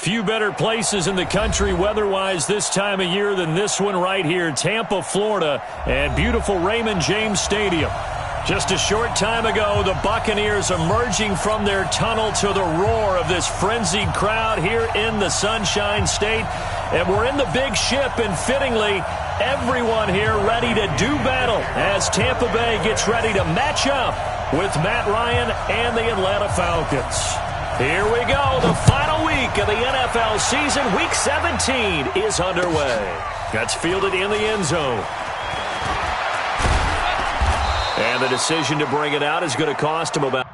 Few better places in the country weather-wise this time of year than this one right here, Tampa, Florida, and beautiful Raymond James Stadium. Just a short time ago, the Buccaneers emerging from their tunnel to the roar of this frenzied crowd here in the Sunshine State. And we're in the big ship, and fittingly, everyone here ready to do battle as Tampa Bay gets ready to match up with Matt Ryan and the Atlanta Falcons. Here we go. The final week of the NFL season, Week 17, is underway. That's fielded in the end zone. And the decision to bring it out is going to cost him about...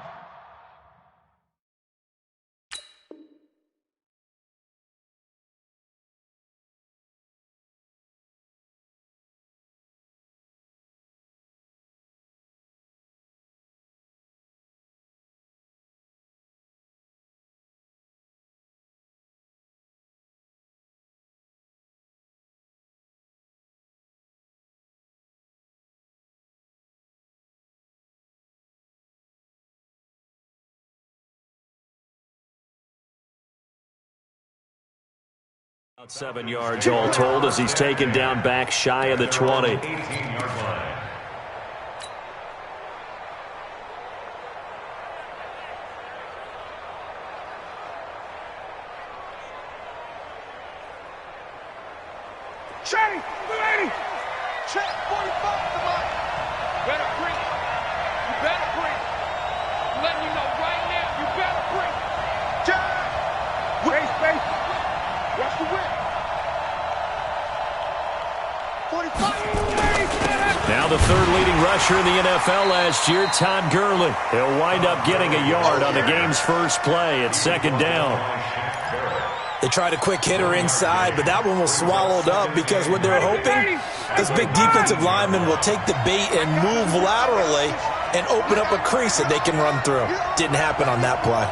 About 7 yards all told as he's taken down back shy of the 20. 18-yard line. Shady, 280. Check 45 to mine. Better breathe. You better breathe. I'm letting you know right now, you better breathe. Check. Space. Watch the whip. 45. Now the third leading rusher in the NFL last year, Todd Gurley. He'll wind up getting a yard on the game's first play at second down. They tried a quick hitter inside, but that one was swallowed up because what they're hoping, this big defensive lineman will take the bait and move laterally and open up a crease that they can run through. Didn't happen on that play.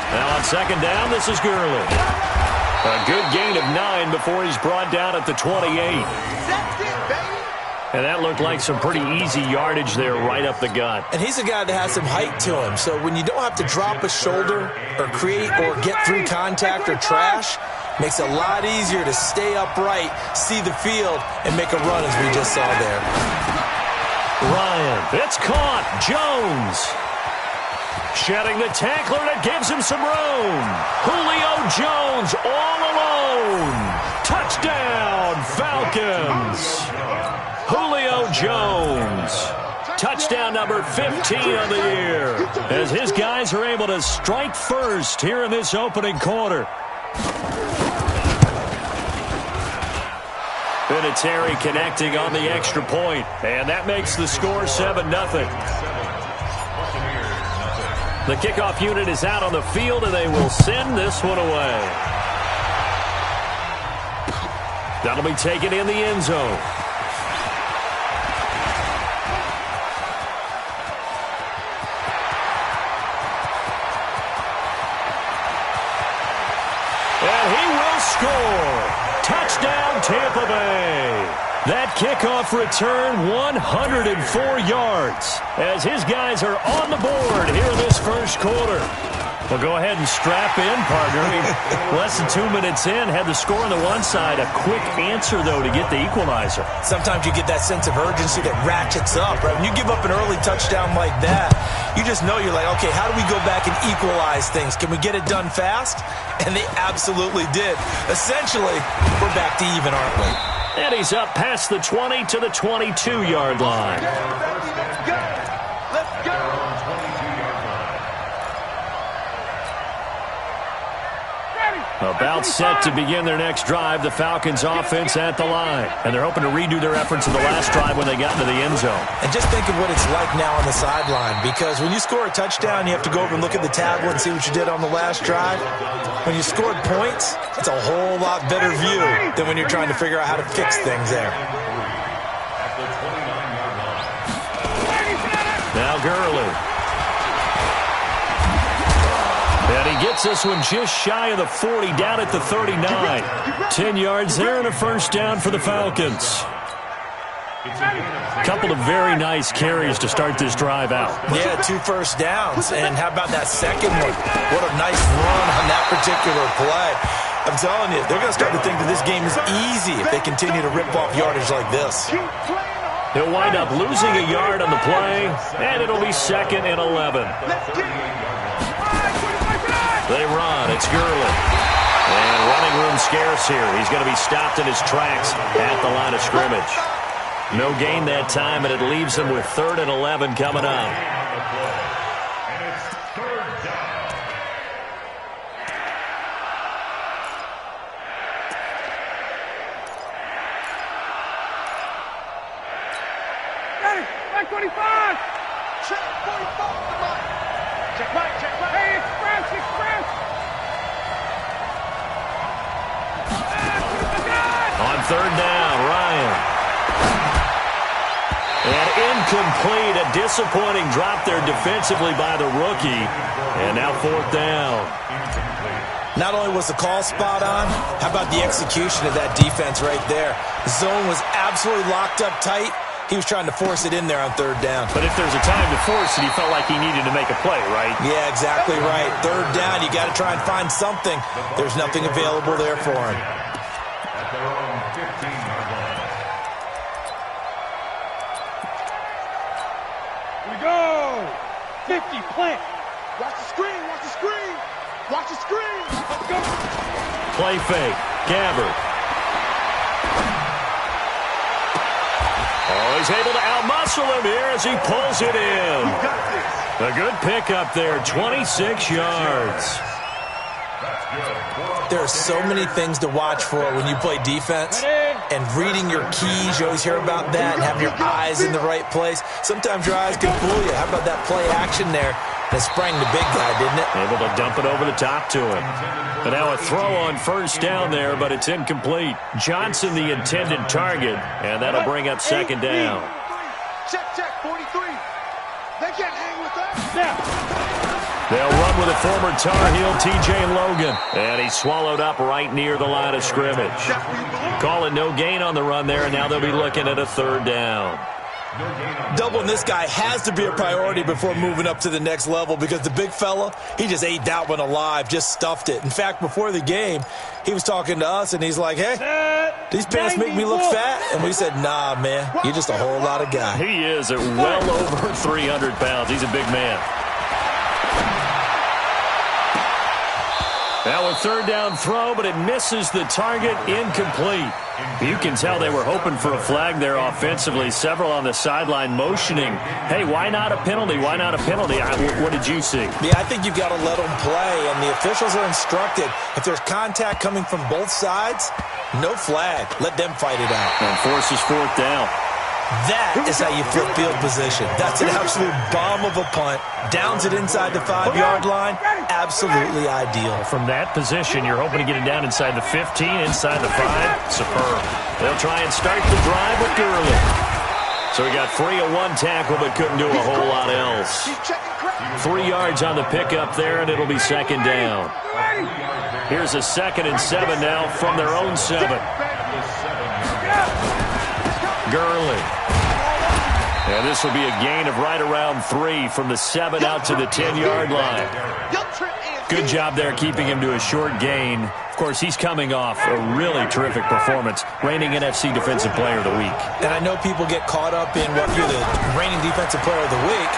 Now on second down, this is Gurley. A good gain of 9 before he's brought down at the 28. And that looked like some pretty easy yardage there right up the gut. And he's a guy that has some height to him, so when you don't have to drop a shoulder or create or get through contact or trash, makes it a lot easier to stay upright, see the field, and make a run as we just saw there. Ryan, it's caught. Jones shedding the tackler that gives him some room. Julio Jones all alone. Touchdown, Falcons. Julio Jones, touchdown number 15 of the year, as his guys are able to strike first here in this opening quarter. Vinatieri connecting on the extra point, and that makes the score 7-0. The kickoff unit is out on the field, and they will send this one away. That'll be taken in the end zone. And he will score. Touchdown, Tampa Bay. That kickoff return, 104 yards, as his guys are on the board here in this first quarter. Well, go ahead and strap in, partner. Less than 2 minutes in, had the score on the one side. A quick answer, though, to get the equalizer. Sometimes you get that sense of urgency that ratchets up, right? When you give up an early touchdown like that, you just know you're like, okay, how do we go back and equalize things? Can we get it done fast? And they absolutely did. Essentially, we're back to even, aren't we? And he's up past the 20 to the 22-yard line. Let's go. About set to begin their next drive, the Falcons offense at the line. And they're hoping to redo their efforts in the last drive when they got into the end zone. And just think of what it's like now on the sideline, because when you score a touchdown, you have to go over and look at the tablet and see what you did on the last drive. When you scored points, it's a whole lot better view than when you're trying to figure out how to fix things there. Now Gurley. And he gets this one just shy of the 40, down at the 39. 10 yards there and a first down for the Falcons. A couple of very nice carries to start this drive out. Yeah, 2 first downs. And how about that second one? What a nice run on that particular play. I'm telling you, they're going to start to think that this game is easy if they continue to rip off yardage like this. He'll wind up losing a yard on the play, and it'll be 2nd and 11. They run. It's Gurley. And running room scarce here. He's going to be stopped in his tracks at the line of scrimmage. No gain that time, and it leaves him with 3rd and 11 coming up. Hey, right 25! Check 45! Check right, check right! Hey, express, express! On 3rd down, Ryan. And incomplete, a disappointing drop there defensively by the rookie. And now 4th down. Not only was the call spot on, how about the execution of that defense right there? The zone was absolutely locked up tight. He was trying to force it in there on 3rd down. But if there's a time to force it, he felt like he needed to make a play, right? Yeah, exactly right. 3rd down, you got to try and find something. There's nothing available there for him. Here we go! 50, plant! Watch the screen, watch the screen! Watch the screen! Let's go! Play fake. Gabbard. Oh, he's able to outmuscle him here as he pulls it in. A good pickup there, 26 yards. There are so many things to watch for when you play defense. And reading your keys, you always hear about that, and having your eyes in the right place. Sometimes your eyes can fool you. How about that play action there? That sprang the big guy, didn't it? Able to dump it over the top to him. And now a throw on 1st down there, but it's incomplete. Johnson the intended target, and that'll bring up 2nd down. Check, check, 43. They can't hang with us. Now. They'll run with a former Tar Heel, T.J. Logan. And he's swallowed up right near the line of scrimmage. Calling no gain on the run there, and now they'll be looking at a 3rd down. Doubling this guy has to be a priority before moving up to the next level because the big fella, he just ate that one alive, just stuffed it. In fact, before the game, he was talking to us, and he's like, hey, these pants make me look fat. And we said, nah, man, you're just a whole lot of guy. He is at well over 300 pounds. He's a big man. Now a 3rd down throw, but it misses the target, incomplete. You can tell they were hoping for a flag there offensively. Several on the sideline motioning, hey, why not a penalty? Why not a penalty? What did you see? Yeah, I think you've got to let them play, and the officials are instructed. If there's contact coming from both sides, no flag. Let them fight it out. And forces 4th down. That is how you flip field position. That's an absolute bomb of a punt. Downs it inside the 5-yard line. Absolutely ideal. From that position, you're hoping to get it down inside the 15, inside the 5. Superb. They'll try and start the drive with Gurley. So he got free of 1 tackle, but couldn't do a whole lot else. 3 yards on the pickup there, and it'll be 2nd down. Here's a 2nd and 7 now from their own 7. Gurley. And this will be a gain of right around 3 from the 7 out to the 10-yard line. Good job there keeping him to a short gain. Of course, he's coming off a really terrific performance, reigning NFC Defensive Player of the Week. And I know people get caught up in what you're the reigning Defensive Player of the Week.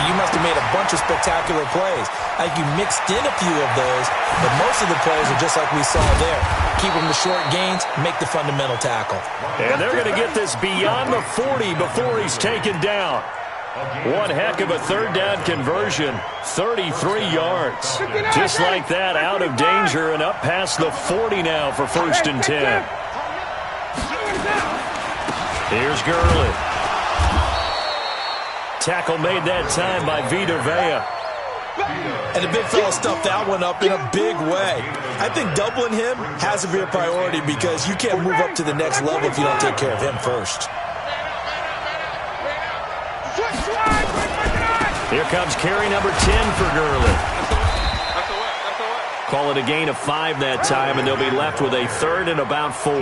You must have made a bunch of spectacular plays. I think you mixed in a few of those, but most of the plays are just like we saw there. Keep them to short gains, make the fundamental tackle. And they're going to get this beyond the 40 before he's taken down. One heck of a 3rd down conversion, 33 yards. Just like that, out of danger and up past the 40 now for 1st and 10. Here's Gurley. Tackle made that time by Vita Vea. And the big fella stuffed that one up in a big way. I think doubling him has to be a priority because you can't move up to the next level if you don't take care of him first. Here comes carry number 10 for Gurley. Call it a gain of 5 that time, and they'll be left with a 3rd and about 4.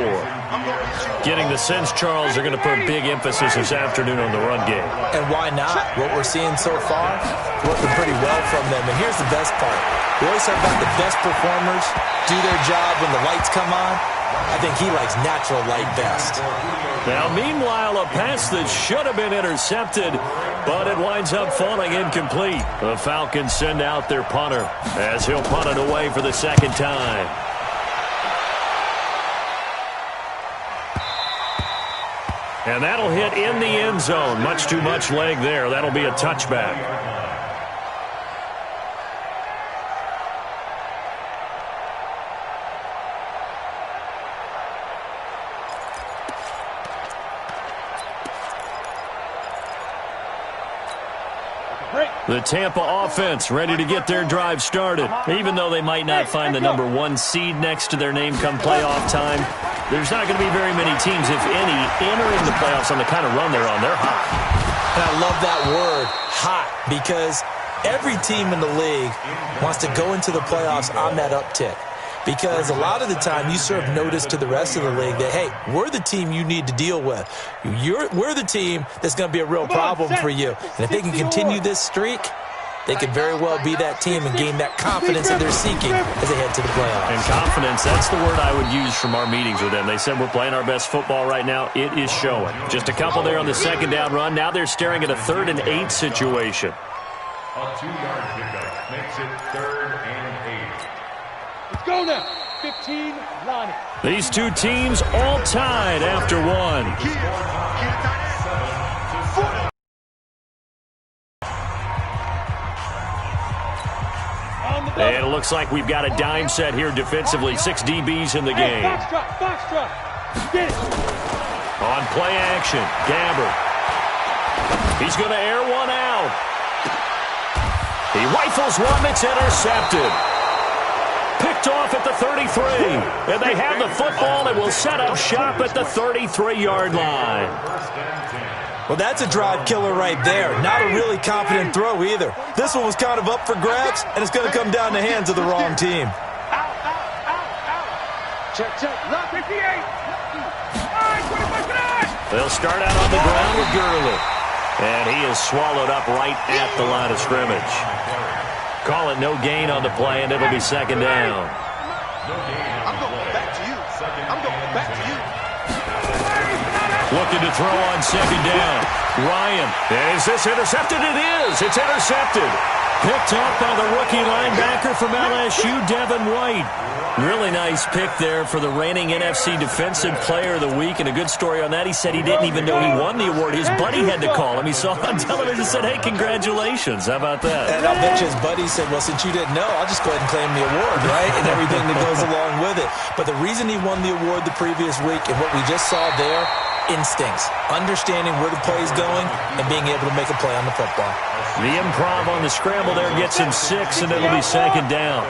Getting the sense, Charles, they're going to put big emphasis this afternoon on the run game. And why not? What we're seeing so far, working pretty well from them. And here's the best part. We always talk about the best performers do their job when the lights come on. I think he likes natural light best. Now, meanwhile, a pass that should have been intercepted, but it winds up falling incomplete. The Falcons send out their punter as he'll punt it away for the 2nd time. And that'll hit in the end zone. Much too much leg there. That'll be a touchback. The Tampa offense ready to get their drive started. Even though they might not find the number 1 seed next to their name come playoff time, there's not going to be very many teams, if any, entering the playoffs on the kind of run they're on. They're hot. And I love that word, hot, because every team in the league wants to go into the playoffs on that uptick. Because a lot of the time you serve notice to the rest of the league that, hey, we're the team you need to deal with. We're the team that's going to be a real problem for you. And if they can continue this streak, they could very well be that team and gain that confidence that they're seeking as they head to the playoffs. And confidence, that's the word I would use from our meetings with them. They said we're playing our best football right now. It is showing. Just a couple there on the 2nd down run. Now they're staring at a 3rd and 8 situation. A 2-yard pickup makes it 3rd and 8. Let's go now. 15, line it. These two teams all tied after 1. And it looks like we've got a dime set here defensively. 6 DBs in the game. Box drop. Get it. On play action, Gabbert. He's going to air one out. He rifles one that's intercepted. Picked off at the 33. And they have the football and will set up shop at the 33-yard line. Well, that's a drive killer right there. Not a really confident throw either. This one was kind of up for grabs, and it's going to come down the hands of the wrong team. Check. Lock 58. They'll start out on the ground with Gurley. And he is swallowed up right at the line of scrimmage. Call it no gain on the play, and it'll be 2nd down. I'm going back to you. Looking to throw on 2nd down. Ryan. Is this intercepted? It is. It's intercepted. Picked up by the rookie linebacker from LSU, Devin White. Really nice pick there for the reigning NFC Defensive Player of the Week, and a good story on that. He said he didn't even know he won the award. His buddy had to call him. He saw it on television and said, hey, congratulations. How about that? And I'll bet you his buddy said, well, since you didn't know, I'll just go ahead and claim the award, right? And everything that goes along with it. But the reason he won the award the previous week and what we just saw there, instincts, understanding where the play is going and being able to make a play on the football. The improv on the scramble there gets him 6, and it'll be 2nd down.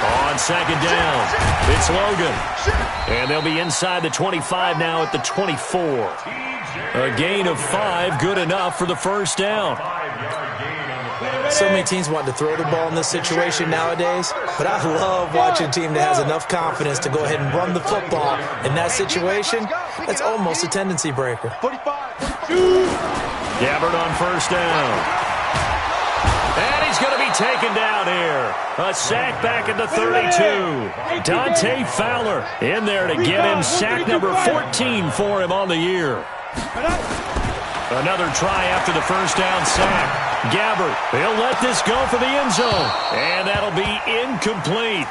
On 2nd down, it's Logan. And they'll be inside the 25 now at the 24. A gain of 5, good enough for the 1st down. So many teams want to throw the ball in this situation nowadays, but I love watching a team that has enough confidence to go ahead and run the football. In that situation, that's almost a tendency breaker. 45. Gabbert on 1st down. And he's going to be taken down here. A sack back at the 32. Dante Fowler in there to get him sack number 14 for him on the year. Another try after the 1st down sack. Gabbert, he'll let this go for the end zone. And that'll be incomplete.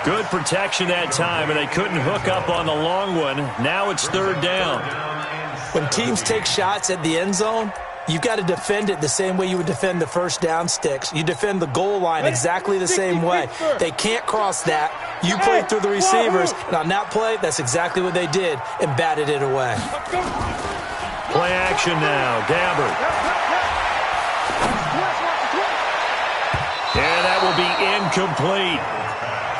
Good protection that time, and they couldn't hook up on the long one. Now it's 3rd down. When teams take shots at the end zone, you've got to defend it the same way you would defend the 1st down sticks. You defend the goal line exactly the same way. They can't cross that. You play through the receivers, and on that play, that's exactly what they did and batted it away. Play action now. Gabbert. And that will be incomplete.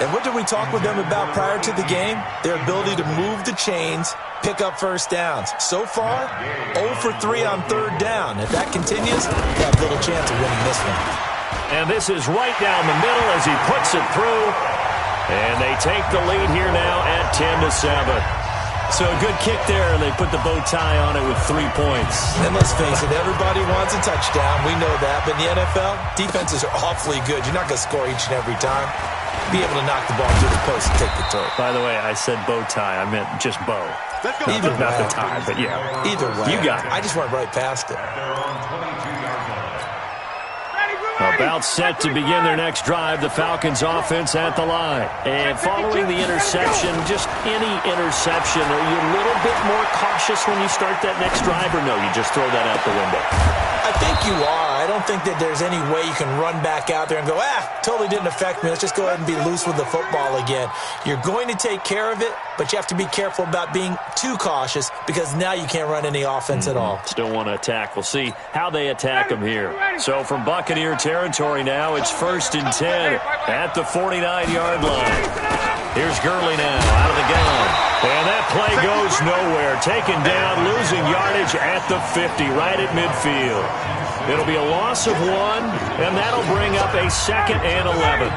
And what did we talk with them about prior to the game? Their ability to move the chains, pick up 1st downs. So far, 0 for 3 on 3rd down. If that continues, they have little chance of winning this one. And this is right down the middle as he puts it through. And they take the lead here now at 10-7. So a good kick there, and they put the bow tie on it with 3 points. And let's face it, everybody wants a touchdown. We know that. But in the NFL, defenses are awfully good. You're not going to score each and every time. Be able to knock the ball through the post and take the throw. By the way, I said bow tie. I meant just bow. Either not way. the tie, but yeah. Either way. You got it. I just went right past it. About set to begin their next drive, the Falcons offense at the line. And following the interception, just any interception, are you a little bit more cautious when you start that next drive, or no, you just throw that out the window? I think you are. I don't think that there's any way you can run back out there and go, totally didn't affect me. Let's just go ahead and be loose with the football again. You're going to take care of it, but you have to be careful about being too cautious because now you can't run any offense at all. Still want to attack. We'll see how they attack them here. So from Buccaneer territory now, it's 1st and 10 at the 49-yard line. Here's Gurley now out of the gun. And that play goes nowhere. Taken down, losing yardage at the 50, right at midfield. It'll be a loss of 1, and that'll bring up a 2nd and 11.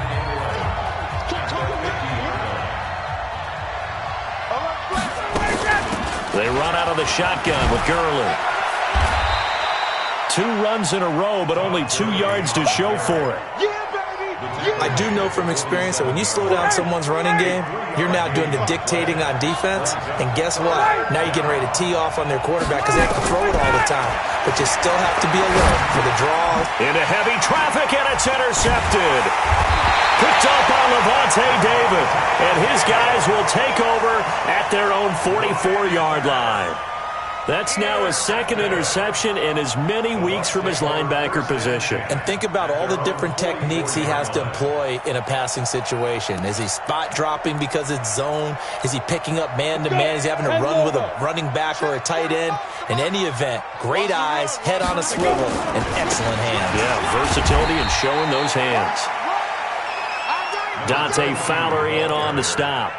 They run out of the shotgun with Gurley. 2 runs in a row, but only 2 yards to show for it. I do know from experience that when you slow down someone's running game, you're now doing the dictating on defense. And guess what? Now you're getting ready to tee off on their quarterback because they have to throw it all the time. But you still have to be alert for the draws. Into heavy traffic, and it's intercepted. Picked up by Levante David. And his guys will take over at their own 44-yard line. That's now his 2nd interception in as many weeks from his linebacker position. And think about all the different techniques he has to employ in a passing situation. Is he spot dropping because it's zone? Is he picking up man-to-man? Is he having to run with a running back or a tight end? In any event, great eyes, head on a swivel, and excellent hands. Yeah, versatility and showing those hands. Dante Fowler in on the stop.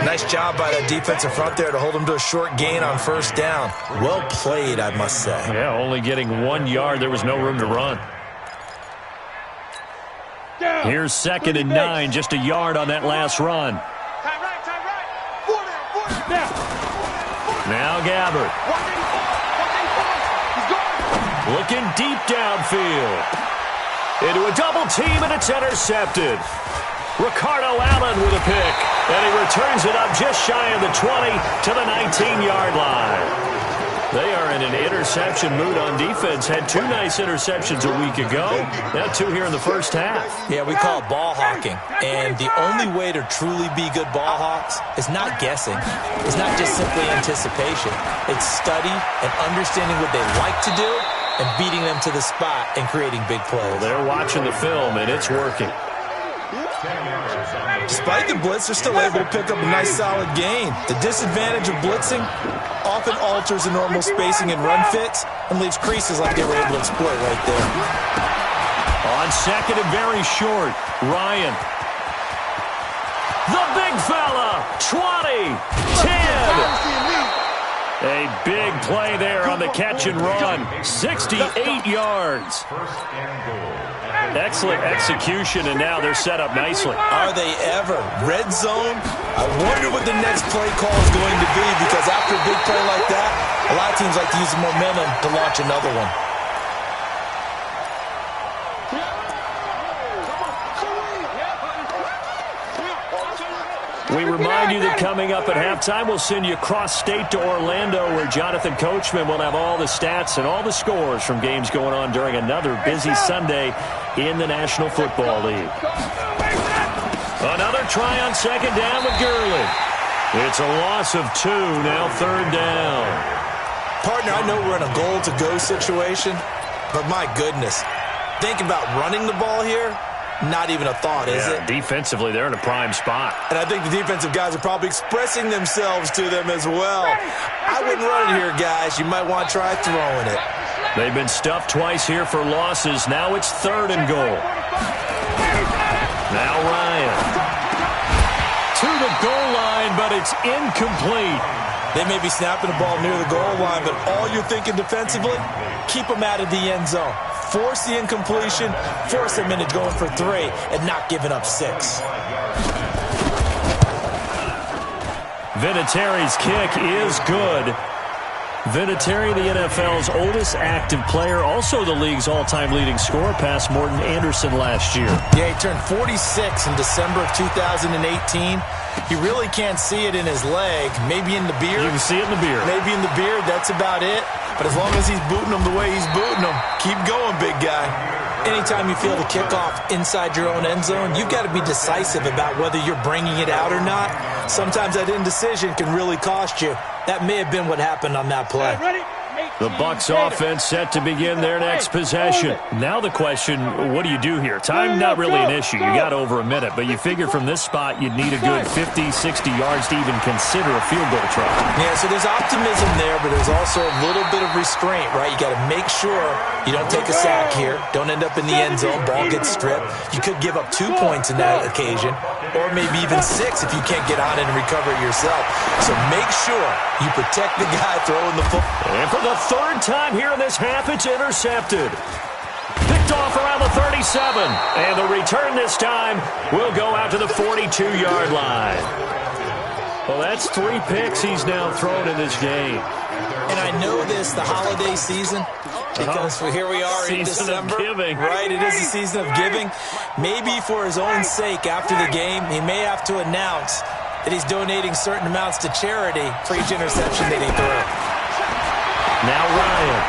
Nice job by that defensive front there to hold him to a short gain on 1st down. Well played, I must say. Yeah, only getting 1 yard. There was no room to run. Here's 2nd and 9, just a yard on that last run. Now Gabbert. Looking deep downfield. Into a double team, and it's intercepted. Ricardo Allen with a pick, and he returns it up just shy of the 20 to the 19-yard line. They are in an interception mood on defense. Had 2 nice interceptions a week ago. Now 2 here in the first half. Yeah, we call it ball hawking. And the only way to truly be good ball hawks is not guessing. It's not just simply anticipation. It's study and understanding what they like to do and beating them to the spot and creating big plays. Well, they're watching the film, and it's working. Despite the blitz, they're still able to pick up a nice solid gain. The disadvantage of blitzing often alters the normal spacing and run fits and leaves creases like they were able to exploit right there. On 2nd and very short, Ryan. The big fella, 20, 10. A big play there on the catch and run. 68 yards. Excellent execution, and now they're set up nicely. Are they ever? Red zone? I wonder what the next play call is going to be, because after a big play like that, a lot of teams like to use the momentum to launch another one. We remind you that coming up at halftime, we'll send you cross-state to Orlando, where Jonathan Coachman will have all the stats and all the scores from games going on during another busy Sunday in the National Football League. Another try on 2nd down with Gurley. It's a loss of 2, now 3rd down. Partner, I know we're in a goal-to-go situation, but my goodness, think about running the ball here. Not even a thought, is it? Defensively, they're in a prime spot. And I think the defensive guys are probably expressing themselves to them as well. I wouldn't run it here, guys. You might want to try throwing it. They've been stuffed twice here for losses. Now it's 3rd and goal. Now Ryan. To the goal line, but it's incomplete. They may be snapping the ball near the goal line, but all you're thinking defensively, keep them out of the end zone. force the incompletion, force them into going for 3 and not giving up 6. Vinatieri's kick is good. Vinatieri, the NFL's oldest active player, also the league's all-time leading scorer, past Morton Anderson last year. Yeah, he turned 46 in December of 2018. He really can't see it in his leg, maybe in the beard. You can see it in the beard. Maybe in the beard, that's about it. But as long as he's booting them the way he's booting them, keep going, big guy. Anytime you feel the kickoff inside your own end zone, you've got to be decisive about whether you're bringing it out or not. Sometimes that indecision can really cost you. That may have been what happened on that play. The Bucs offense set to begin their next possession. Now the question, what do you do here? Time not really an issue. You got over a minute, but you figure from this spot you'd need a good 50, 60 yards to even consider a field goal try. Yeah, so there's optimism there, but there's also a little bit of restraint, right? You got to make sure you don't take a sack here. Don't end up in the end zone. Ball gets stripped. You could give up 2 points in that occasion, or maybe even 6 if you can't get on it and recover it yourself. So make sure you protect the guy throwing the football. And for the third time here in this half, it's intercepted. Picked off around the 37. And the return this time will go out to the 42-yard line. Well, that's 3 picks he's now thrown in this game. And I know this, the holiday season, because here we are in December. Season of giving. Right, it is a season of giving. Maybe for his own sake after the game, he may have to announce that he's donating certain amounts to charity for each interception that he threw. Now Ryan.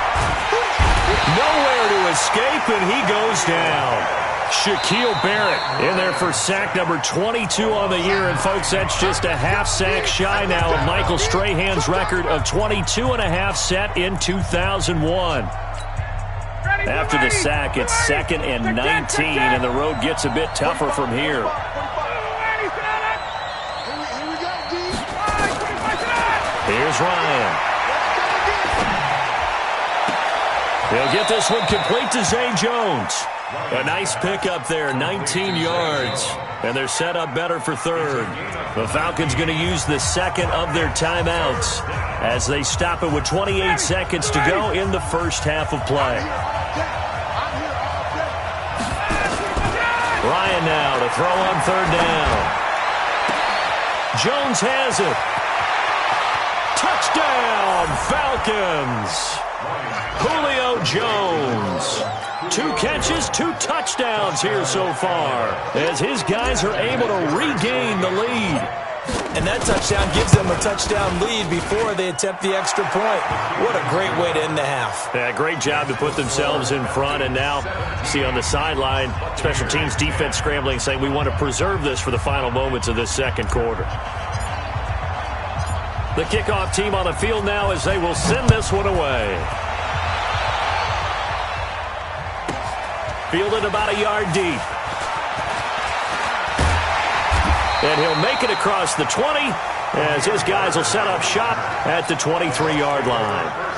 Nowhere to escape, and he goes down. Shaquille Barrett in there for sack number 22 on the year. And, folks, that's just a half sack shy now of Michael Strahan's record of 22.5 set in 2001. After the sack, it's 2nd and 19, and the road gets a bit tougher from here. Here's Ryan. He'll get this one complete to Zay Jones. A nice pickup there, 19 yards. And they're set up better for third. The Falcons going to use the second of their timeouts as they stop it with 28 seconds to go in the first half of play. Ryan now to throw on third down. Jones has it. Touchdown, Falcons. Julio Jones. 2 catches, 2 touchdowns here so far as his guys are able to regain the lead. And that touchdown gives them a touchdown lead before they attempt the extra point. What a great way to end the half. Yeah, great job to put themselves in front. And now, see on the sideline, special teams defense scrambling, saying we want to preserve this for the final moments of this second quarter. The kickoff team on the field now as they will send this one away. Fielded about a yard deep. And he'll make it across the 20 as his guys will set up shop at the 23-yard line.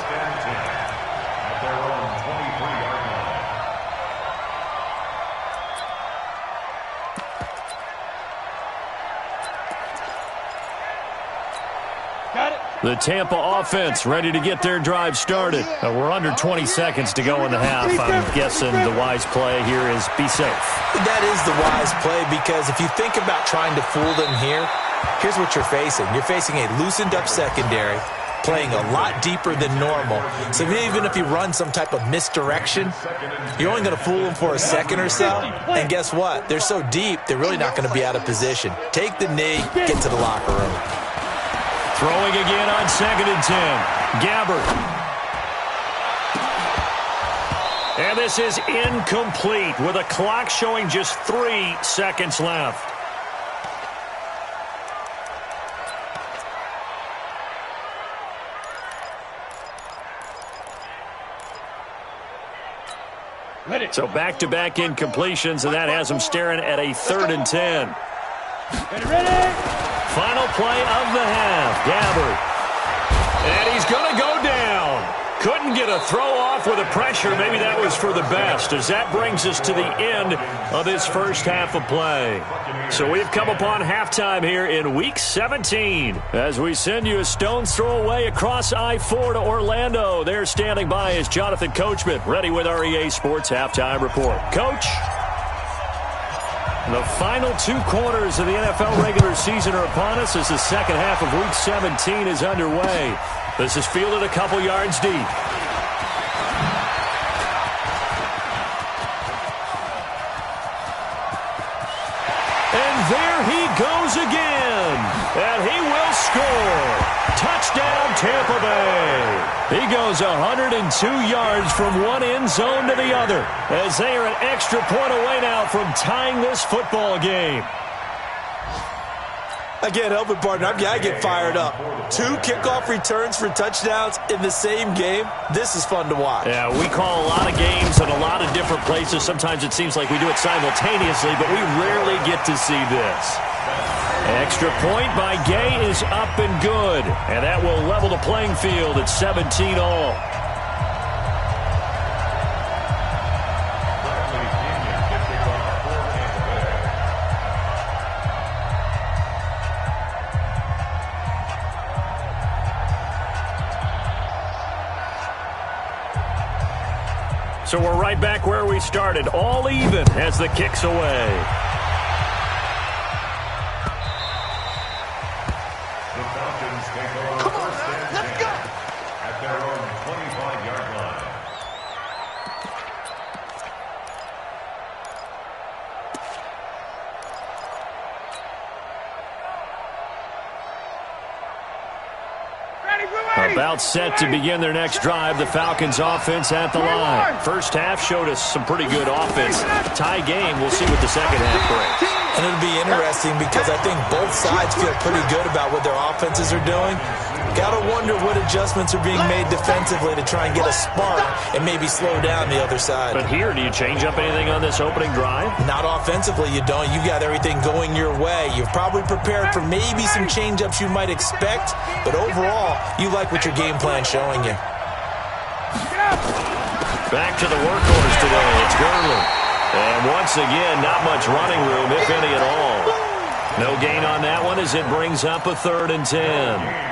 The Tampa offense ready to get their drive started. We're under 20 seconds to go in the half. I'm guessing the wise play here is be safe. That is the wise play because if you think about trying to fool them here, here's what you're facing. You're facing a loosened up secondary, playing a lot deeper than normal. So even if you run some type of misdirection, you're only going to fool them for a second or so. And guess what? They're so deep, they're really not going to be out of position. Take the knee, get to the locker room. Throwing again on 2nd and 10. Gabbert. And this is incomplete with a clock showing just 3 seconds left. So back-to-back incompletions, and that has them staring at a 3rd and 10. Final play of the half. Gabbert. And he's going to go down. Couldn't get a throw off with a pressure. Maybe that was for the best, as that brings us to the end of this first half of play. So we've come upon halftime here in Week 17 as we send you a stone's throw away across I-4 to Orlando. There standing by is Jonathan Coachman, ready with our EA Sports Halftime Report. Coach? The final 2 quarters of the NFL regular season are upon us as the second half of Week 17 is underway. This is fielded a couple yards deep. And there he goes again. And he will score. Touchdown, Tampa Bay. He goes 102 yards from one end zone to the other as they are an extra point away now from tying this football game. Again, help it, partner. I get fired up. 2 kickoff returns for touchdowns in the same game. This is fun to watch. Yeah, we call a lot of games in a lot of different places. Sometimes it seems like we do it simultaneously, but we rarely get to see this. Extra point by Gay is up and good, and that will level the playing field at 17 all. So we're right back where we started, all even as the kick's away. The Falcons take over first and 10 at their own 25-yard line. About set to begin their next drive, the Falcons offense at the line. First half showed us some pretty good offense. Tie game, we'll see what the second half brings. And it'll be interesting because I think both sides feel pretty good about what their offenses are doing. Got to wonder what adjustments are being made defensively to try and get a spark and maybe slow down the other side. But here, do you change up anything on this opening drive? Not offensively, you don't. You got everything going your way. You've probably prepared for maybe some change-ups you might expect, but overall, you like what your game plan's showing you. Back to the workhorse today. It's Gurley. And once again, not much running room, if any at all. No gain on that one as it brings up a 3rd and 10.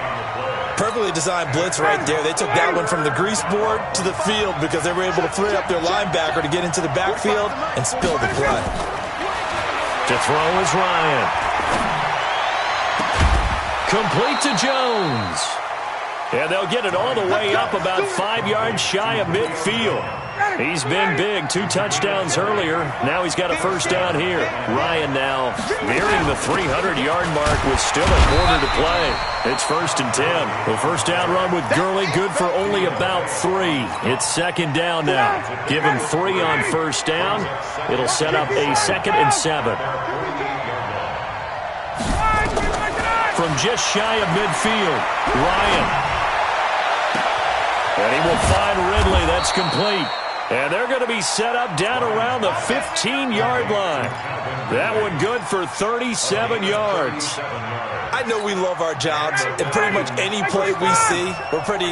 Perfectly designed blitz right there. They took that one from the grease board to the field because they were able to free up their linebacker to get into the backfield and spill the play. To throw is Ryan. Complete to Jones. And they'll get it all the way up about 5 yards shy of midfield. He's been big, 2 touchdowns earlier. Now he's got a first down here. Ryan now nearing the 300-yard mark with still a quarter to play. It's 1st and 10. The first down run with Gurley good for only about 3. It's 2nd down now. Give him 3 on first down. It'll set up a 2nd and 7. From just shy of midfield, Ryan. And he will find Ridley. That's complete. And they're going to be set up down around the 15-yard line. That one good for 37 yards. I know we love our jobs, and pretty much any play we see, we're pretty,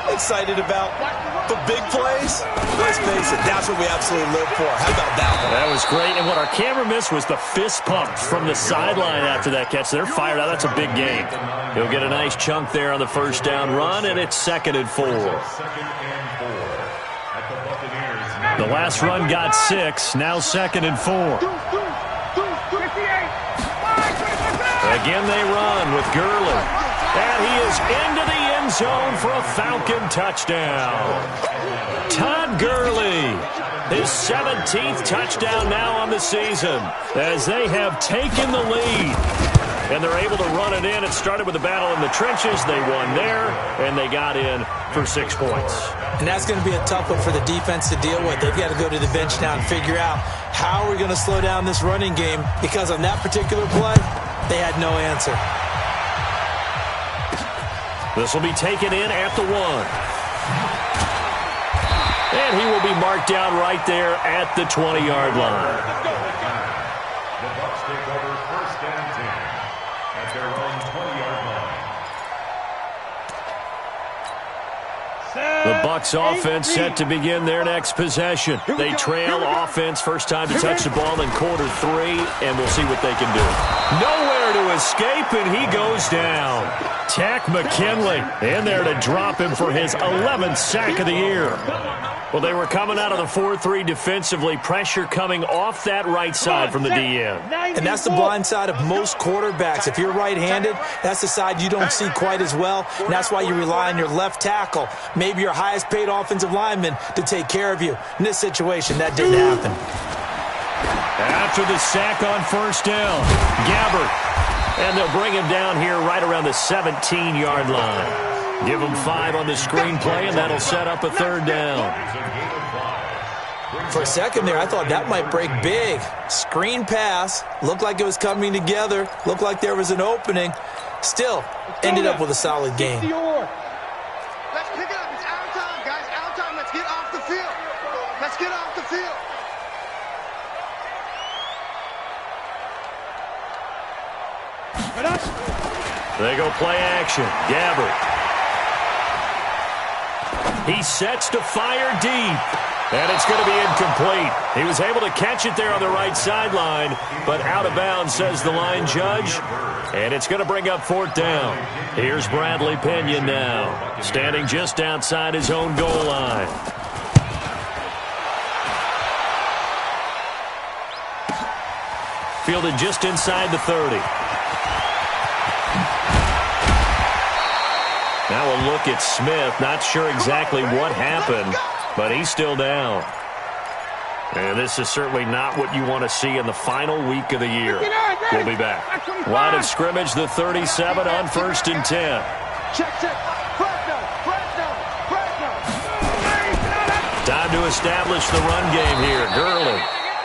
excited about. But big plays, let's face it, that's what we absolutely live for. How about that one? That was great. And what our camera missed was the fist pump from the sideline after that catch. They're fired out. That's a big game. He'll get a nice chunk there on the first down run, and it's 2nd and 4. The last run got 6, now 2nd and 4. Again they run with Gurley. And he is into the end zone for a Falcon touchdown. Todd Gurley, his 17th touchdown now on the season as they have taken the lead. And they're able to run it in. It started with a battle in the trenches. They won there, and they got in for 6 points. And that's going to be a tough one for the defense to deal with. They've got to go to the bench now and figure out how we're going to slow down this running game, because on that particular play, they had no answer. This will be taken in at the 1. And he will be marked down right there at the 20-yard line. The Bucs take over 1st and 10 at their own 20-yard line. The Bucs offense set to begin their next possession. They trail offense first time to touch the ball in quarter 3, and we'll see what they can do. Nowhere to escape, and he goes down. Tack McKinley in there to drop him for his 11th sack of the year. Well, they were coming out of the 4-3 defensively. Pressure coming off that right side from the DN. And that's the blind side of most quarterbacks. If you're right-handed, that's the side you don't see quite as well. And that's why you rely on your left tackle, maybe your highest-paid offensive lineman, to take care of you. In this situation, that didn't happen. After the sack on first down, Gabbert. And they'll bring him down here right around the 17-yard line. Give him 5 on the screenplay, and that'll set up a third down. For a second there, I thought that might break big. Screen pass. Looked like it was coming together. Looked like there was an opening. Still, ended up with a solid game. Let's pick it up. It's out of time, guys. Out of time. Let's get off the field. Let's get off the field. They go play action. Gabbert. He sets to fire deep, and it's going to be incomplete. He was able to catch it there on the right sideline, but out of bounds, says the line judge, and it's going to bring up 4th down. Here's Bradley Pinion now, standing just outside his own goal line. Fielded just inside the 30. Now a look at Smith. Not sure exactly what happened, but he's still down. And this is certainly not what you want to see in the final week of the year. We'll be back. Line of scrimmage, the 37 on 1st and 10. Time to establish the run game here. Gurley.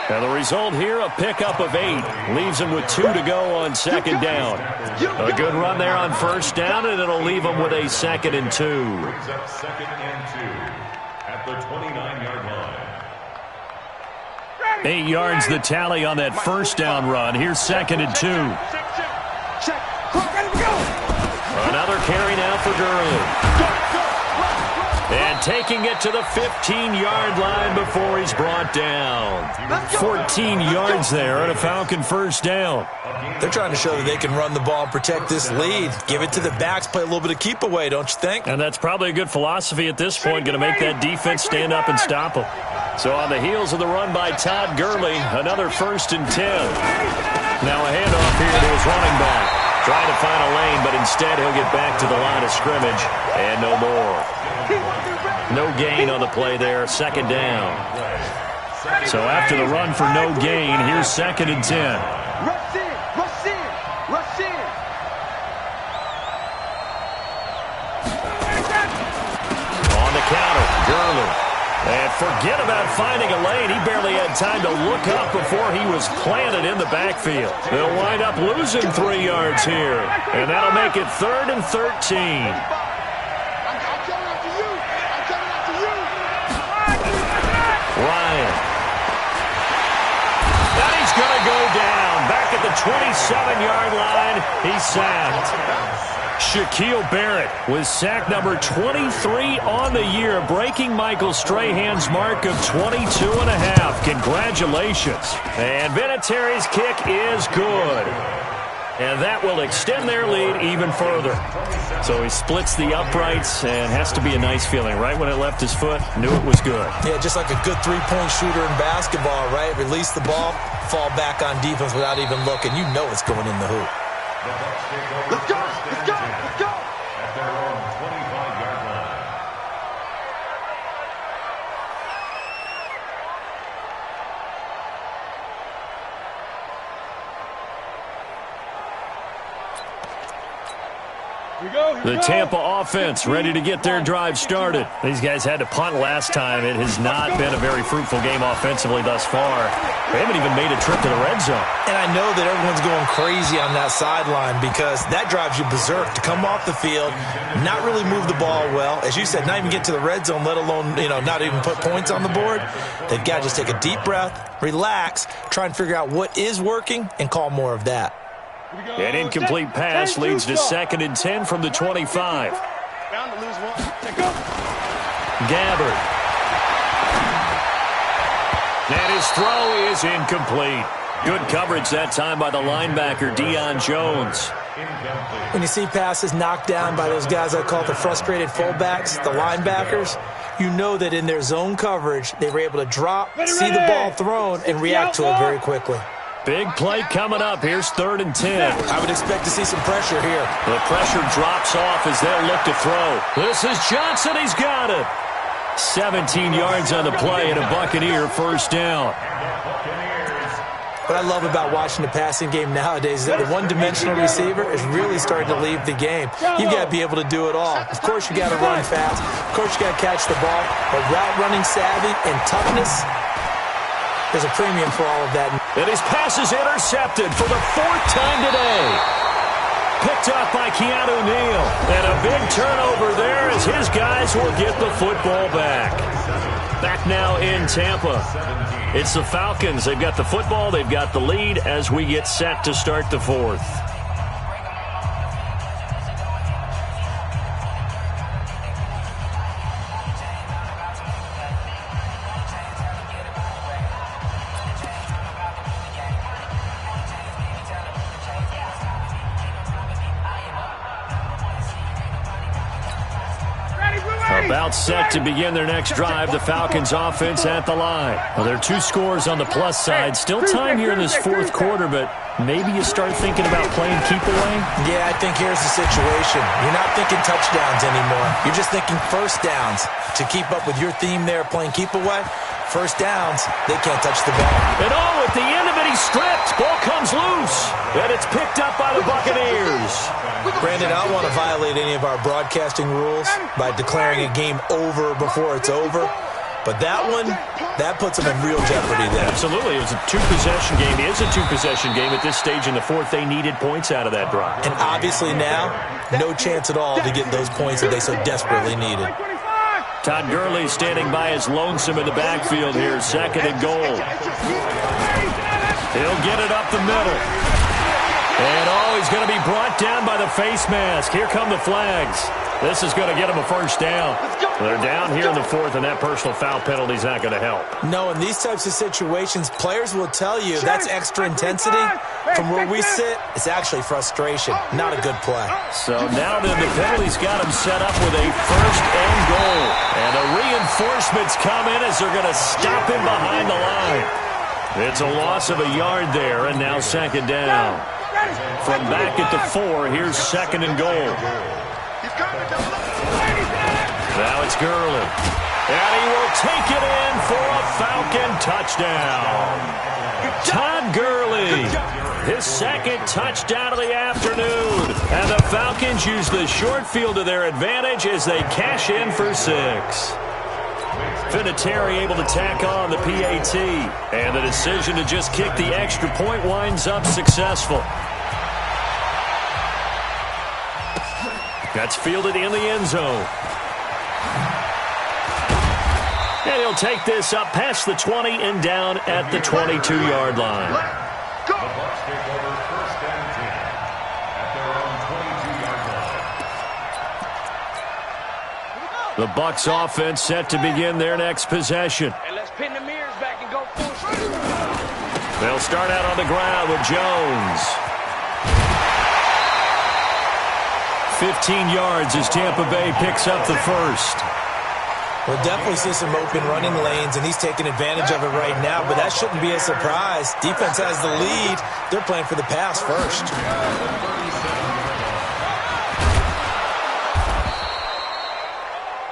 And the result here, a pickup of 8. Leaves him with 2 to go on 2nd down. A good run there on 1st down, and it'll leave him with a 2nd and 2. Brings up 2nd and 2 at the 29-yard line. 8 yards the tally on that 1st down run. Here's 2nd and 2. Another carry now for Gurley. And taking it to the 15-yard line before he's brought down. 14 yards there and a Falcon 1st down. They're trying to show that they can run the ball and protect this lead. Give it to the backs, play a little bit of keep away, don't you think? And that's probably a good philosophy at this point, going to make that defense stand up and stop them. So on the heels of the run by Todd Gurley, another 1st and 10. Now a handoff here to his running back. Trying to find a lane, but instead he'll get back to the line of scrimmage and no more. No gain on the play there, 2nd down. So after the run for no gain, here's 2nd and 10. Rush in, rush in, rush in. On the counter, Gurley. And forget about finding a lane. He barely had time to look up before he was planted in the backfield. They'll wind up losing 3 yards here. And that'll make it 3rd and 13. Ryan. And he's going to go down. Back at the 27-yard line. He's sacked. Shaquille Barrett with sack number 23 on the year, breaking Michael Strahan's mark of 22 and a half. Congratulations. And Vinatieri's kick is good. And that will extend their lead even further. So he splits the uprights, and has to be a nice feeling. Right when it left his foot, knew it was good. Yeah, just like a good three-point shooter in basketball, right? Release the ball, fall back on defense without even looking. You know it's going in the hoop. Let's go, let's go, let's go. At their own 25-yard line. The Tampa offense ready to get their drive started. These guys had to punt last time. It has not been a very fruitful game offensively thus far. They haven't even made a trip to the red zone. And I know that everyone's going crazy on that sideline because that drives you berserk to come off the field, not really move the ball well. As you said, not even get to the red zone, let alone, not even put points on the board. They've got to just take a deep breath, relax, try and figure out what is working, and call more of that. An incomplete pass leads to 2nd and 10 from the 25. Bound to lose one. Go. Gabbard. And his throw is incomplete. Good coverage that time by the linebacker, Deion Jones. When you see passes knocked down by those guys I call the frustrated fullbacks, the linebackers, you know that in their zone coverage, they were able to drop, see the ball thrown, and react to it very quickly. Big play coming up. Here's 3rd and 10. I would expect to see some pressure here. The pressure drops off as they'll look to throw. This is Johnson. He's got it. 17 yards on the play and a Buccaneer first down. What I love about watching the passing game nowadays is that the one-dimensional receiver is really starting to leave the game. You've got to be able to do it all. Of course, you got to run fast. Of course, you got to catch the ball. But route running savvy and toughness, there's a premium for all of that. And his pass is intercepted for the 4th time today. Picked up by Keanu Neal. And a big turnover there as his guys will get the football back. Back now in Tampa. It's the Falcons. They've got the football. They've got the lead as we get set to start the 4th. About set to begin their next drive. The Falcons offense at the line. Well, there are 2 scores on the plus side. Still time here in this 4th quarter, but maybe you start thinking about playing keep away? Yeah, I think here's the situation. You're not thinking touchdowns anymore. You're just thinking first downs. To keep up with your theme there, playing keep away, first downs, they can't touch the ball. And at the end of it, he's stripped. Ball comes loose. And it's picked up by the Buccaneers. Brandon, I don't want to violate any of our broadcasting rules by declaring a game over before it's over. But that one, that puts them in real jeopardy there. Absolutely. It was a 2-possession game. It is a 2-possession game at this stage in the 4th. They needed points out of that drive. And obviously now, no chance at all to get those points that they so desperately needed. Todd Gurley standing by his lonesome in the backfield here. 2nd and goal. He'll get it up the middle. And he's going to be brought down by the face mask. Here come the flags. This is going to get him a first down. They're down here in the 4th, and that personal foul penalty is not going to help. No, in these types of situations, players will tell you that's extra intensity. From where we sit, it's actually frustration. Not a good play. So now then, the penalty's got him set up with a 1st and goal. And the reinforcements come in as they're going to stop him behind the line. It's a loss of a yard there, and now 2nd down. From back at the 4, here's 2nd and goal. Now it's Gurley. And he will take it in for a Falcon touchdown. Todd Gurley, his 2nd touchdown of the afternoon. And the Falcons use the short field to their advantage as they cash in for 6. Vinatieri able to tack on the PAT. And the decision to just kick the extra point winds up successful. That's fielded in the end zone. And he'll take this up past the 20 and down at the 22-yard line. The Bucs take over 1st and 10 at their own 22-yard line. The Bucs offense set to begin their next possession. And let's pin the mirrors back and go full speed. They'll start out on the ground with Jones. 15 yards as Tampa Bay picks up the 1st. We'll definitely see some open running lanes, and he's taking advantage of it right now, but that shouldn't be a surprise. Defense has the lead. They're playing for the pass first.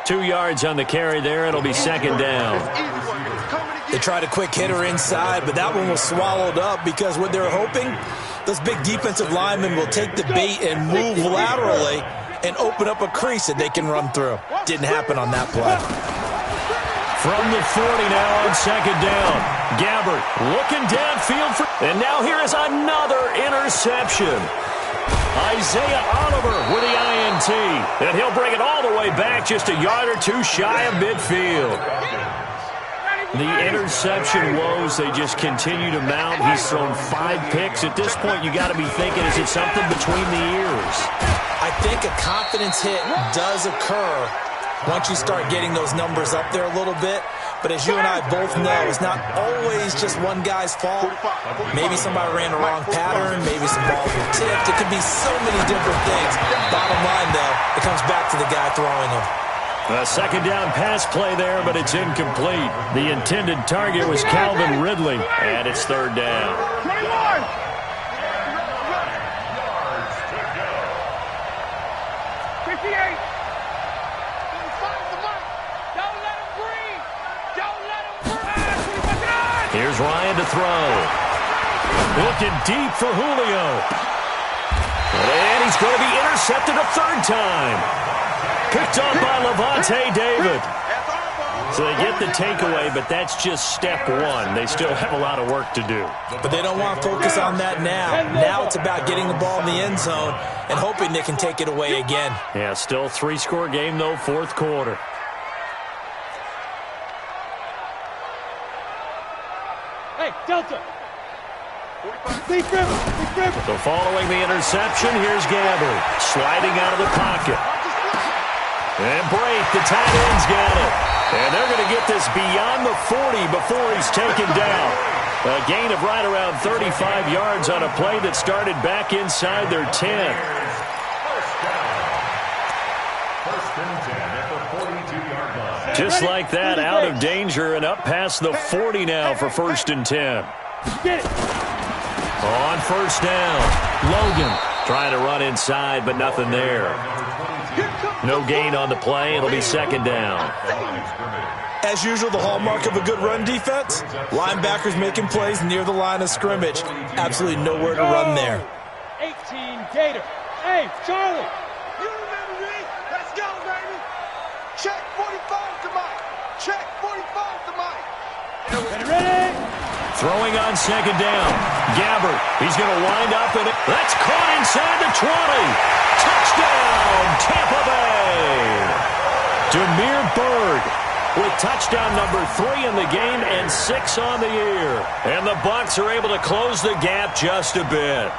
2 yards on the carry there. It'll be 2nd down. They tried a quick hitter inside, but that one was swallowed up because what they're hoping, those big defensive linemen will take the bait and move laterally and open up a crease that they can run through. Didn't happen on that play. From the 40 now on 2nd down. Gabbard looking downfield. And now here is another interception. Isaiah Oliver with the INT. And he'll bring it all the way back just a yard or 2 shy of midfield. The interception woes, they just continue to mount. He's thrown 5 picks. At this point, you got to be thinking, is it something between the ears? I think a confidence hit does occur once you start getting those numbers up there a little bit. But as you and I both know, it's not always just one guy's fault. Maybe somebody ran the wrong pattern. Maybe some balls were tipped. It could be so many different things. Bottom line, though, it comes back to the guy throwing them. A second down pass play there, but it's incomplete. The intended target was Calvin Ridley, and it's third down. 21! 58! Here's Ryan to throw. Looking deep for Julio. And he's going to be intercepted a third time. Picked up by Levante David. So they get the takeaway, but that's just step one. They still have a lot of work to do. But they don't want to focus on that now. Now it's about getting the ball in the end zone and hoping they can take it away again. Yeah, still 3-score game, though, fourth quarter. Hey, Delta! So following the interception, here's Gabbard. Sliding out of the pocket. And Brake, the tight end's got it. And they're going to get this beyond the 40 before he's taken down. A gain of right around 35 yards on a play that started back inside their 10. First and 10 at the 42-yard line. Just like that, out of danger and up past the 40 now for first and 10. Get it! On first down, Logan trying to run inside, but nothing there. No gain on the play. It'll be second down. As usual, the hallmark of a good run defense, linebackers making plays near the line of scrimmage. Absolutely nowhere to run there. 18 Gator. Hey, Charlie. You remember me? Let's go, baby. Check 45 to Mike. Check 45 to Mike. Ready? Throwing on second down. Gabbard, he's going to wind up in it. That's caught inside the 20. Touchdown, Tampa Bay. Demir Bird with touchdown number 3 in the game and 6 on the year. And the Bucs are able to close the gap just a bit.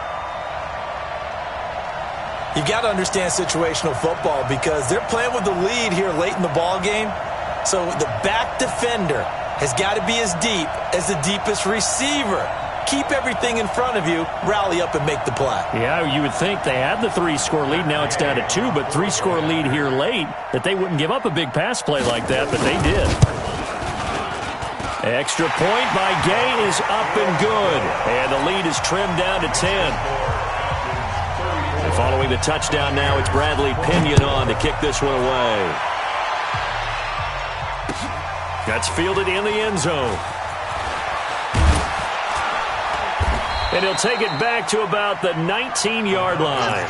You've got to understand situational football because they're playing with the lead here late in the ball game. So the back defender has got to be as deep as the deepest receiver. Keep everything in front of you, rally up and make the play. Yeah, you would think they had the 3-score lead. Now it's down to 2, but 3-score lead here late, that they wouldn't give up a big pass play like that, but they did. Extra point by Gay is up and good, and the lead is trimmed down to 10. And following the touchdown now, it's Bradley Pinion on to kick this one away. That's fielded in the end zone. And he'll take it back to about the 19-yard line.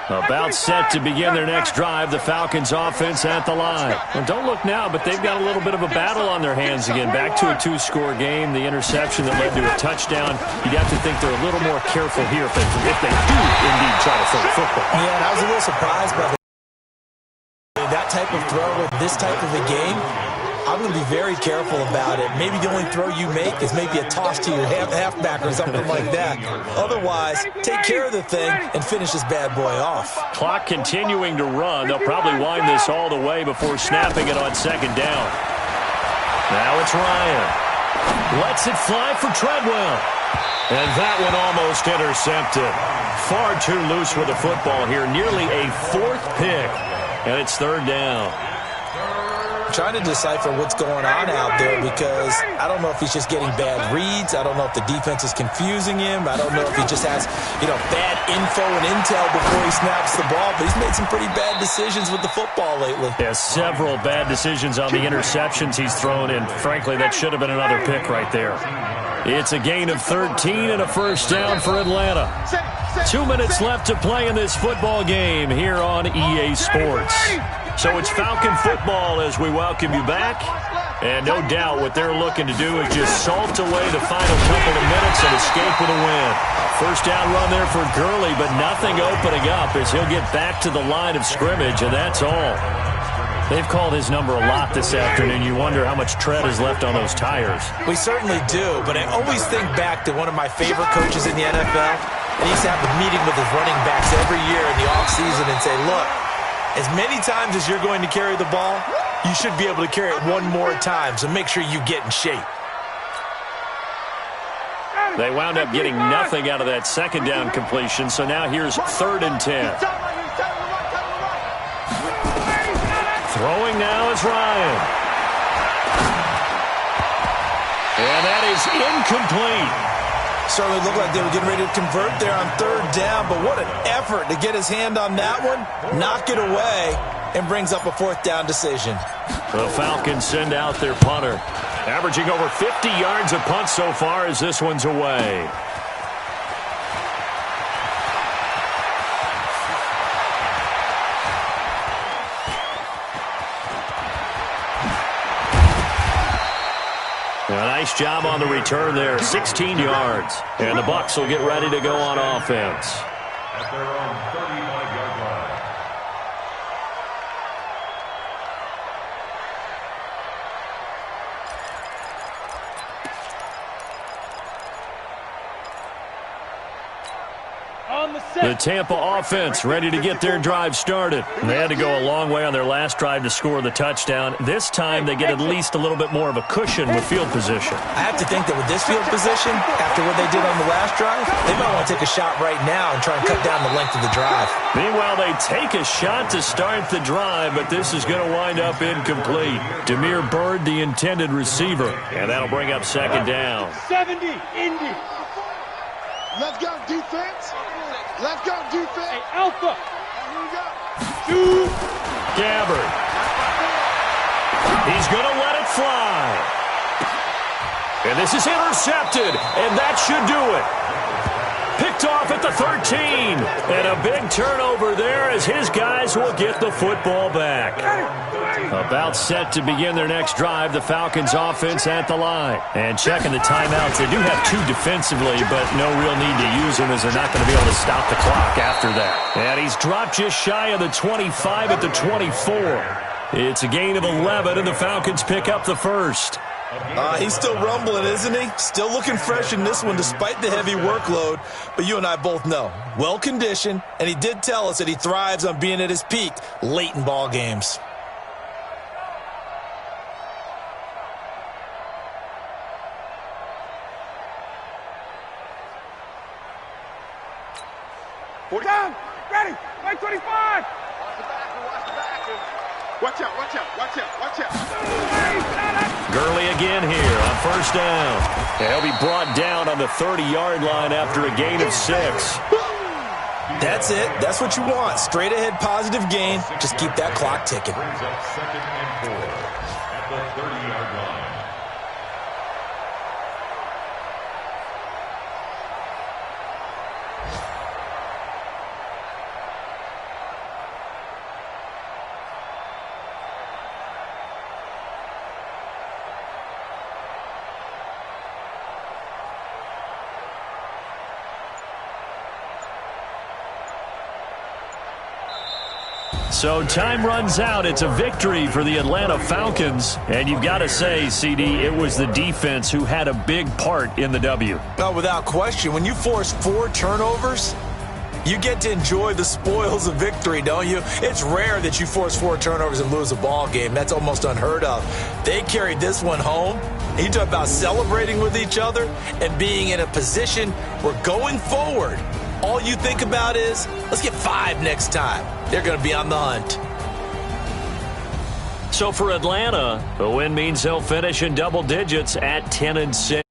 About set to begin their next drive, the Falcons offense at the line. And don't look now, but they've got a little bit of a battle on their hands again. Back to a 2-score game, the interception that led to a touchdown. You'd have to think they're a little more careful here if they do indeed try to throw the football. Yeah, and I was a little surprised by that type of throw with this type of a game. I'm going to be very careful about it. Maybe the only throw you make is maybe a toss to your halfback or something like that. Otherwise, take care of the thing and finish this bad boy off. Clock continuing to run. They'll probably wind this all the way before snapping it on second down. Now it's Ryan. Lets it fly for Treadwell. And that one almost intercepted. Far too loose with the football here. Nearly a 4th pick. And it's third down. Trying to decipher what's going on out there because I don't know if he's just getting bad reads. I don't know if the defense is confusing him. I don't know if he just has, bad info and intel before he snaps the ball. But he's made some pretty bad decisions with the football lately. Yeah, several bad decisions on the interceptions he's thrown in. Frankly, that should have been another pick right there. It's a gain of 13 and a first down for Atlanta. 2 minutes left to play in this football game here on EA Sports. So it's Falcon football as we welcome you back. And no doubt what they're looking to do is just salt away the final couple of minutes and escape with a win. First down run there for Gurley, but nothing opening up as he'll get back to the line of scrimmage, and that's all. They've called his number a lot this afternoon. You wonder how much tread is left on those tires. We certainly do, but I always think back to one of my favorite coaches in the NFL. And he used to have a meeting with his running backs every year in the offseason and say, look, as many times as you're going to carry the ball, you should be able to carry it one more time, so make sure you get in shape. They wound up getting nothing out of that second down completion, so now here's 3rd and 10. Throwing now is Ryan. And that is incomplete. Certainly looked like they were getting ready to convert there on 3rd down, but what an effort to get his hand on that one, knock it away, and brings up a 4th down decision. The Falcons send out their punter, averaging over 50 yards a punt so far as this one's away. A nice job on the return there, 16 yards. And the Bucs will get ready to go on offense. At their own 35-yard line. The Tampa offense ready to get their drive started. They had to go a long way on their last drive to score the touchdown. This time they get at least a little bit more of a cushion with field position. I have to think that with this field position, after what they did on the last drive, they might want to take a shot right now and try and cut down the length of the drive. Meanwhile, they take a shot to start the drive, but this is going to wind up incomplete. Demir Bird, the intended receiver, and that'll bring up 2nd down. 70, Indy. Let's go, defense. Let's go, defense. Hey, Alpha. Here we go. Two. Gabbard. He's going to let it fly. And this is intercepted, and that should do it. Picked off at the 13. And a big turnover there as his guys will get the football back. About set to begin their next drive, the Falcons offense at the line. And checking the timeouts, they do have 2 defensively, but no real need to use them as they're not going to be able to stop the clock after that. And he's dropped just shy of the 25 at the 24. It's a gain of 11, and the Falcons pick up the first. He's still rumbling, isn't he? Still looking fresh in this one despite the heavy workload. But you and I both know, well-conditioned, and he did tell us that he thrives on being at his peak late in ball games. Down. Ready. Right 25. Watch the backer. Watch out, watch out, watch out, watch out. Gurley again here on 1st down. And he'll be brought down on the 30-yard line after a gain of 6. That's it. That's what you want. Straight ahead positive gain. Just keep that clock ticking. Brings up 2nd and 4 at the 30-yard line. So time runs out. It's a victory for the Atlanta Falcons. And you've got to say, CD, it was the defense who had a big part in the W. Well, without question, when you force 4 turnovers, you get to enjoy the spoils of victory, don't you? It's rare that you force 4 turnovers and lose a ball game. That's almost unheard of. They carried this one home. You talk about celebrating with each other and being in a position where going forward, all you think about is, let's get 5 next time. They're going to be on the hunt. So for Atlanta, the win means they'll finish in double digits at 10-6.